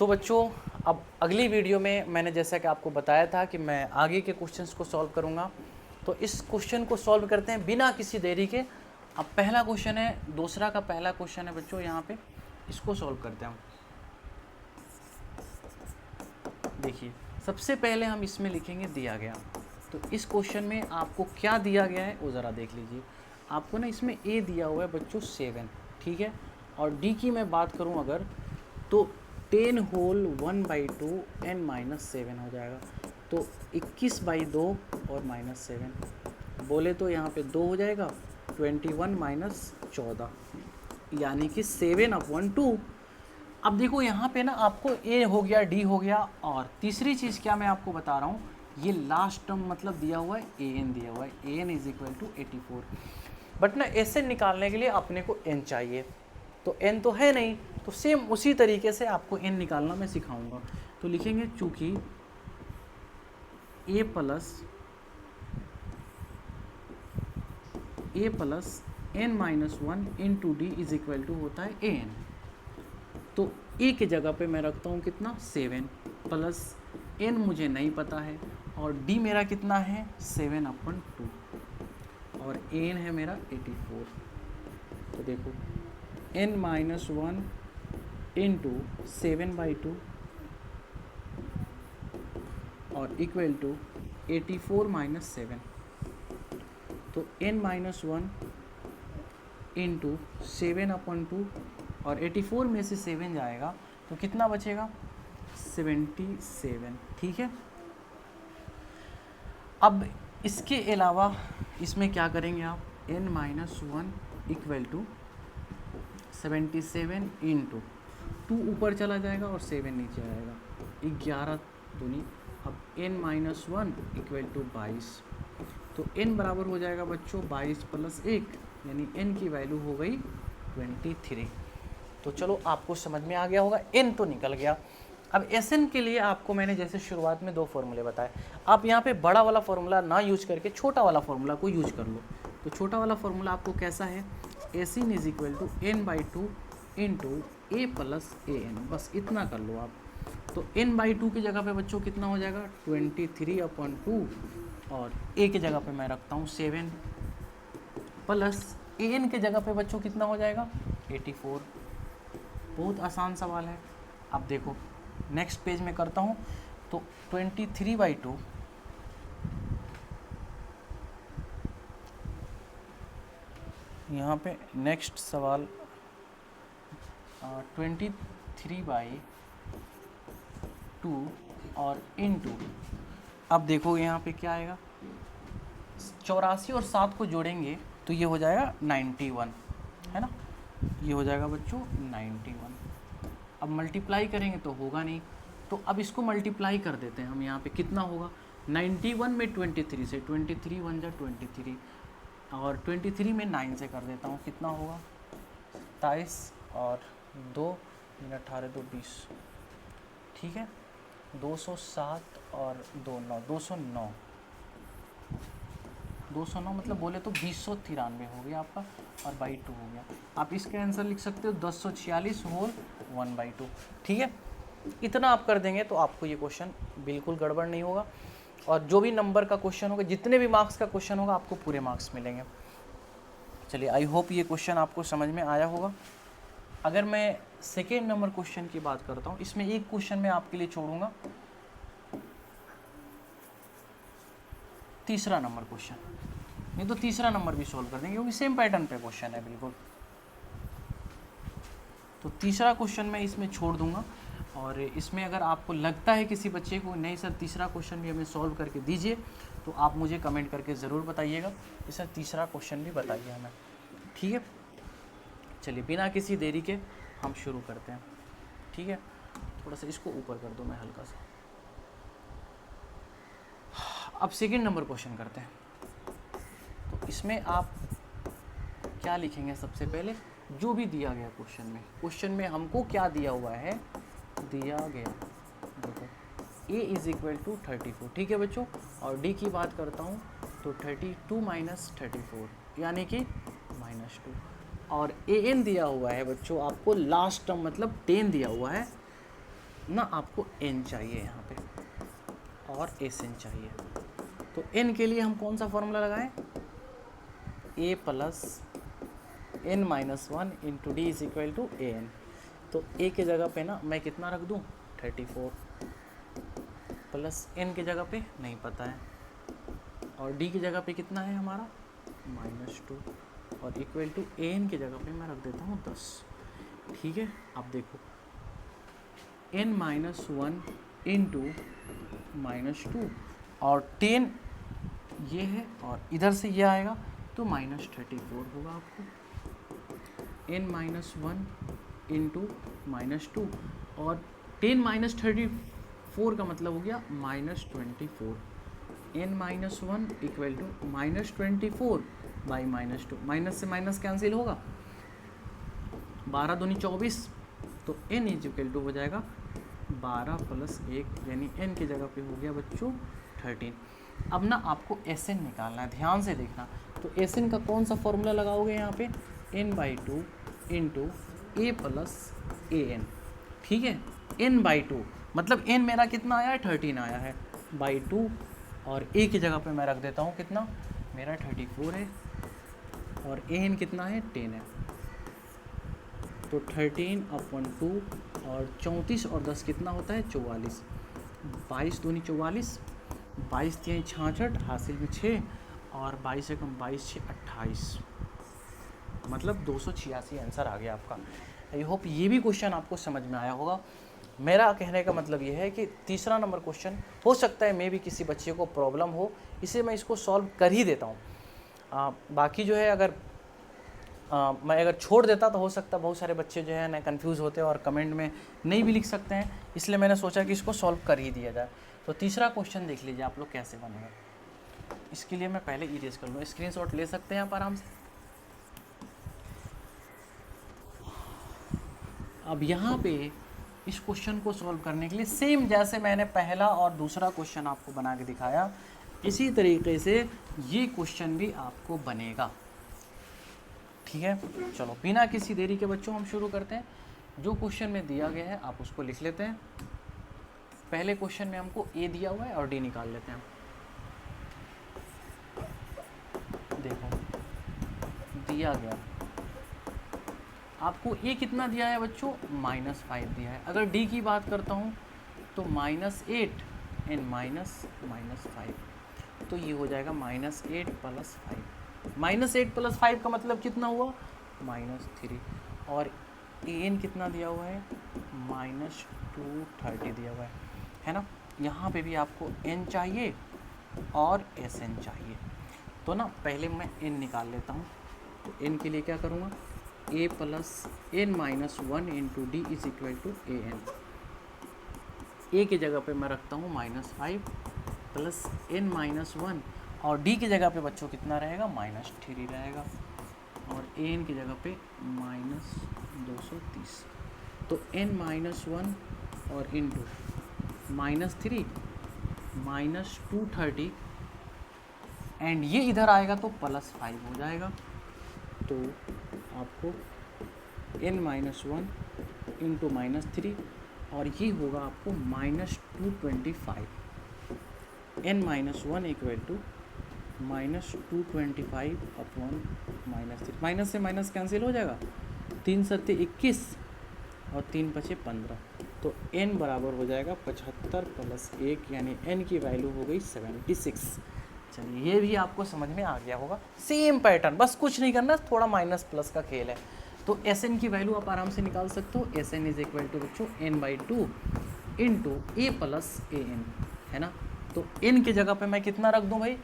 तो बच्चों अब अगली वीडियो में मैंने जैसा कि आपको बताया था कि मैं आगे के क्वेश्चंस को सॉल्व करूंगा। तो इस क्वेश्चन को सॉल्व करते हैं बिना किसी देरी के। अब पहला क्वेश्चन है, दूसरा का पहला क्वेश्चन है बच्चों, यहाँ पे इसको सॉल्व करते हैं हम। देखिए सबसे पहले हम इसमें लिखेंगे दिया गया। तो इस क्वेश्चन में आपको क्या दिया गया है वो ज़रा देख लीजिए। आपको ना इसमें ए दिया हुआ है बच्चों 7, ठीक है। और डी की मैं बात करूं अगर, तो 10 होल 1/2 n - 7 हो जाएगा। तो 21/2 और -7 बोले तो यहाँ पे 2 हो जाएगा, 21 - 14 यानी कि 7/2। अब देखो यहाँ पे ना आपको ए हो गया, डी हो गया, और तीसरी चीज़ क्या मैं आपको बता रहा हूँ, ये लास्ट टर्म मतलब दिया हुआ है ए एन, दिया हुआ है ए एन = 84। बट ना एस एन निकालने के लिए अपने को एन चाहिए, तो एन तो है नहीं, तो सेम उसी तरीके से आपको एन निकालना मैं सिखाऊंगा। तो लिखेंगे चूंकि ए प्लस n-1 इंटू डी = होता है ए एन। तो ए के जगह पे मैं रखता हूँ कितना 7 प्लस एन मुझे नहीं पता है, और डी मेरा कितना है 7/2, और एन है मेरा 84। तो देखो n-1 इंटू 7/2 और इक्वल टू 84 - 7। तो n-1 इंटू 7/2 और 84 में से 7 जाएगा तो कितना बचेगा 77, ठीक है। अब इसके अलावा इसमें क्या करेंगे आप, n-1 = 77 इंटू 2 ऊपर चला जाएगा और 7 नीचे आएगा, 11 दूनी। अब n-1 = 22, तो n बराबर हो जाएगा बच्चों 22 + 1, यानी n की वैल्यू हो गई 23। तो चलो आपको समझ में आ गया होगा, n तो निकल गया। अब Sn के लिए आपको मैंने जैसे शुरुआत में 2 फॉर्मूले बताए, आप यहाँ पे बड़ा वाला फॉर्मूला ना यूज करके छोटा वाला फॉर्मूला को यूज कर लो। तो छोटा वाला फॉर्मूला आपको कैसा है, Sin = n/2 into a + an, बस इतना कर लो आप। तो n/2 की जगह पे बच्चों कितना हो जाएगा 23/2, और a की जगह पे मैं रखता हूँ 7 प्लस an के जगह पे बच्चों कितना हो जाएगा 84। बहुत आसान सवाल है। अब देखो नेक्स्ट पेज में करता हूँ, तो 23/2 यहाँ पे नेक्स्ट सवाल 23/2 और इनटू, अब देखो यहाँ पे क्या आएगा, 84 और 7 को जोड़ेंगे तो ये हो जाएगा 91, है ना, ये हो जाएगा बच्चों 91। अब मल्टीप्लाई करेंगे तो होगा नहीं, तो अब इसको मल्टीप्लाई कर देते हैं हम। यहाँ पे कितना होगा 91 में 23 से, 23 1 जा 23, और 23 में 9 से कर देता हूँ, कितना होगा 27 और 2 18 2 20, ठीक है। 207 और 2 9, 209 मतलब बोले तो 2093 हो गया आपका, और 2 हो गया। आप इसका आंसर लिख सकते हो 1046 होल 1/2, ठीक है। इतना आप कर देंगे तो आपको ये क्वेश्चन बिल्कुल गड़बड़ नहीं होगा, और जो भी नंबर का क्वेश्चन होगा, जितने भी मार्क्स का क्वेश्चन होगा, आपको पूरे मार्क्स मिलेंगे। चलिए आई होप ये क्वेश्चन आपको समझ में आया होगा। अगर मैं सेकेंड नंबर क्वेश्चन की बात करता हूँ, इसमें एक क्वेश्चन मैं आपके लिए छोड़ूंगा, तीसरा नंबर क्वेश्चन, नहीं तो तीसरा नंबर भी सॉल्व कर देंगे क्योंकि सेम पैटर्न पे क्वेश्चन है बिल्कुल। तो तीसरा क्वेश्चन मैं इसमें छोड़ दूंगा, और इसमें अगर आपको लगता है किसी बच्चे को नहीं सर तीसरा क्वेश्चन भी हमें सॉल्व करके दीजिए, तो आप मुझे कमेंट करके ज़रूर बताइएगा कि सर तीसरा क्वेश्चन भी बताइए हमें, ठीक है। चलिए बिना किसी देरी के हम शुरू करते हैं, ठीक है। थोड़ा सा इसको ऊपर कर दो मैं हल्का सा। अब सेकंड नंबर क्वेश्चन करते हैं। तो इसमें आप क्या लिखेंगे, सबसे पहले जो भी दिया गया क्वेश्चन में हमको क्या दिया हुआ है, दिया गया देखो a = 34, ठीक है बच्चों। और d की बात करता हूँ तो 32 - 34 यानी कि -2, और an दिया हुआ है बच्चों आपको लास्ट टर्म मतलब 10 दिया हुआ है, ना आपको n चाहिए यहाँ पे और Sn चाहिए। तो n के लिए हम कौन सा फॉर्मूला लगाएं, a plus n minus one into D is equal to A N. तो a के जगह पे ना मैं कितना रख दूँ 34, प्लस n की जगह पे नहीं पता है, और d की जगह पे कितना है हमारा -2, और इक्वल टू ए एन की जगह पे मैं रख देता हूँ 10। ठीक है, अब देखो n माइनस वन इंटू -2 और 10 ये है, और इधर से ये आएगा तो -34 होगा आपको। n माइनस वन इंटू -2 और 10 -34 का मतलब हो गया -24। n minus one equal to -24 by -2, minus से माइनस कैंसिल होगा, 12 दूनी 24, तो n इज इक्वल टू हो जाएगा 12 प्लस 1, यानी n की जगह पे हो गया बच्चों 13। अब ना आपको Sn निकालना है, ध्यान से देखना। तो Sn का कौन सा फॉर्मूला लगाओगे यहाँ पे, n/2 into A plus A N. ठीक है, n/2 मतलब n मेरा कितना आया है 13 आया है, बाई 2, और a की जगह पे मैं रख देता हूँ कितना, मेरा 34 है, और an कितना है 10 है। तो 13/2 और 34 और 10 कितना होता है 44, 22 दूनी 44, 22 3 66, हासिल में 6, और 22 से कम 22 6 28, मतलब 286 आंसर आ गया आपका। आई होप ये भी क्वेश्चन आपको समझ में आया होगा। मेरा कहने का मतलब ये है कि तीसरा नंबर क्वेश्चन हो सकता है मे भी किसी बच्चे को प्रॉब्लम हो, इसे मैं इसको सॉल्व कर ही देता हूँ। बाकी जो है अगर मैं अगर छोड़ देता तो हो सकता बहुत सारे बच्चे जो है ना कंफ्यूज होते हैं और कमेंट में नहीं भी लिख सकते हैं, इसलिए मैंने सोचा कि इसको सॉल्व कर ही दिया जाए। तो तीसरा क्वेश्चन देख लीजिए आप लोग कैसे बनेगा। इसके लिए मैं पहले इरेज कर लूँ, स्क्रीनशॉट ले सकते हैं आप आराम से। अब यहाँ पे इस क्वेश्चन को सॉल्व करने के लिए सेम जैसे मैंने पहला और दूसरा क्वेश्चन आपको बना के दिखाया, इसी तरीके से ये क्वेश्चन भी आपको बनेगा। ठीक है, चलो बिना किसी देरी के बच्चों हम शुरू करते हैं। जो क्वेश्चन में दिया गया है आप उसको लिख लेते हैं। पहले क्वेश्चन में हमको ए दिया हुआ है और डी निकाल लेते हैं। देखो दिया गया आपको ए कितना दिया है बच्चों, -5 दिया है। अगर डी की बात करता हूँ तो -8 एंड -5, तो ये हो जाएगा -8 प्लस 5। -8 प्लस 5 का मतलब कितना हुआ -3, और एन कितना दिया हुआ है -230 दिया हुआ है ना। यहाँ पे भी आपको एन चाहिए और एस एन चाहिए, तो ना पहले मैं एन निकाल लेता हूँ। तो एन के लिए क्या करूँगा, a plus n minus one into D is equal to A N. A की जगह पे मैं रखता हूँ -5 प्लस n माइनस वन, और d की जगह पे बच्चों कितना रहेगा -3 रहेगा, और ए एन की जगह पे -230। तो n माइनस वन और इंटू -3 -230, एंड ये इधर आएगा तो +5 हो जाएगा। तो आपको n माइनस वन इंटू -3, और ये होगा आपको -225। n minus one equal to -225 upon -3, minus से माइनस कैंसिल हो जाएगा, 3 सत्ते 21 और 3 पचे 15, तो n बराबर हो जाएगा 75 प्लस 1, यानी n की वैल्यू हो गई 76। चलिए ये भी आपको समझ में आ गया होगा। सेम पैटर्न, बस कुछ नहीं करना, थोड़ा माइनस प्लस का खेल है। तो एस एन की वैल्यू आप आराम से निकाल सकते हो। S N is equal to बच्चों n/2 into A plus A N, है ना। तो n की जगह पे मैं कितना रख दूं भाई,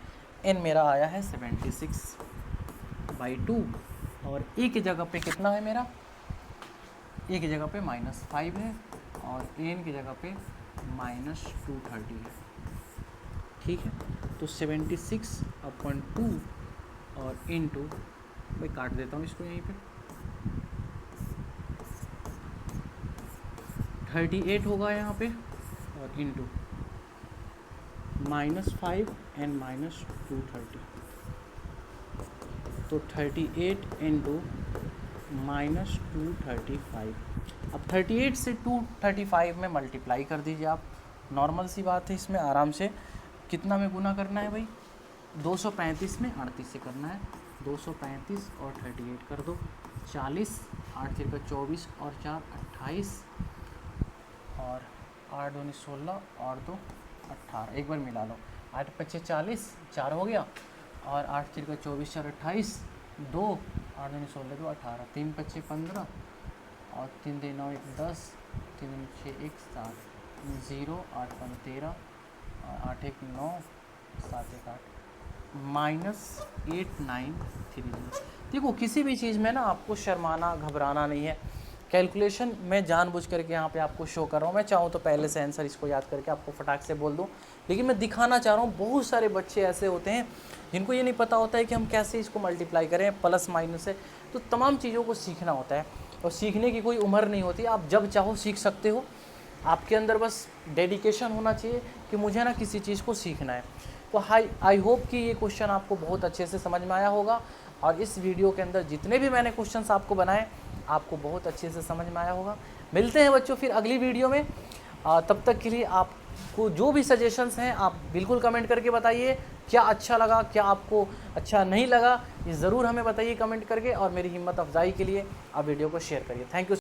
n मेरा आया है 76/2, और ए की जगह पे कितना है मेरा, ए की जगह पे -5 है, और एन की जगह पे -230 है। ठीक है, तो 76/2 और इंटू, भाई काट देता हूँ इसको यहीं पे, 38 होगा यहाँ पे, और इंटू -5 एंड -230, तो 38 इंटू -235। अब 38 से 235 में मल्टीप्लाई कर दीजिए आप, नॉर्मल सी बात है, इसमें आराम से कितना में गुना करना है भाई, 235 में 38 से करना है, 235 और 38 कर दो, 40, 8 तिरका 24 और 4 28 और 8 दूनी 16 और 2 18, एक बार मिला लो, 8 पच्चे 40, 4 हो गया और 8 तिरका 24 4 28, 2 8 दूनी 16 2 18, 3 पच्चे 15 और 3 3 9 1 10, 3 दूनी 6 1 7, 0 8 5 13 और 8 1 9 7 1 8 -8930। देखो किसी भी चीज़ में ना आपको शर्माना घबराना नहीं है, कैलकुलेशन मैं जानबूझ करके यहाँ पे आपको शो कर रहा हूँ, मैं चाहूँ तो पहले से आंसर इसको याद करके आपको फटाक से बोल दूँ, लेकिन मैं दिखाना चाह रहा हूँ बहुत सारे बच्चे ऐसे होते हैं जिनको ये नहीं पता होता है कि हम कैसे इसको मल्टीप्लाई करें, प्लस माइनस से, तो तमाम चीज़ों को सीखना होता है और सीखने की कोई उम्र नहीं होती, आप जब चाहो सीख सकते हो, आपके अंदर बस डेडिकेशन होना चाहिए कि मुझे ना किसी चीज़ को सीखना है। तो आई होप कि ये क्वेश्चन आपको बहुत अच्छे से समझ में आया होगा और इस वीडियो के अंदर जितने भी मैंने क्वेश्चंस आपको बनाए आपको बहुत अच्छे से समझ में आया होगा। मिलते हैं बच्चों फिर अगली वीडियो में, तब तक के लिए आपको जो भी सजेशंस हैं आप बिल्कुल कमेंट करके बताइए, क्या अच्छा लगा क्या आपको अच्छा नहीं लगा ये ज़रूर हमें बताइए कमेंट करके, और मेरी हिम्मत अफजाई के लिए आप वीडियो को शेयर करिए। Thank you.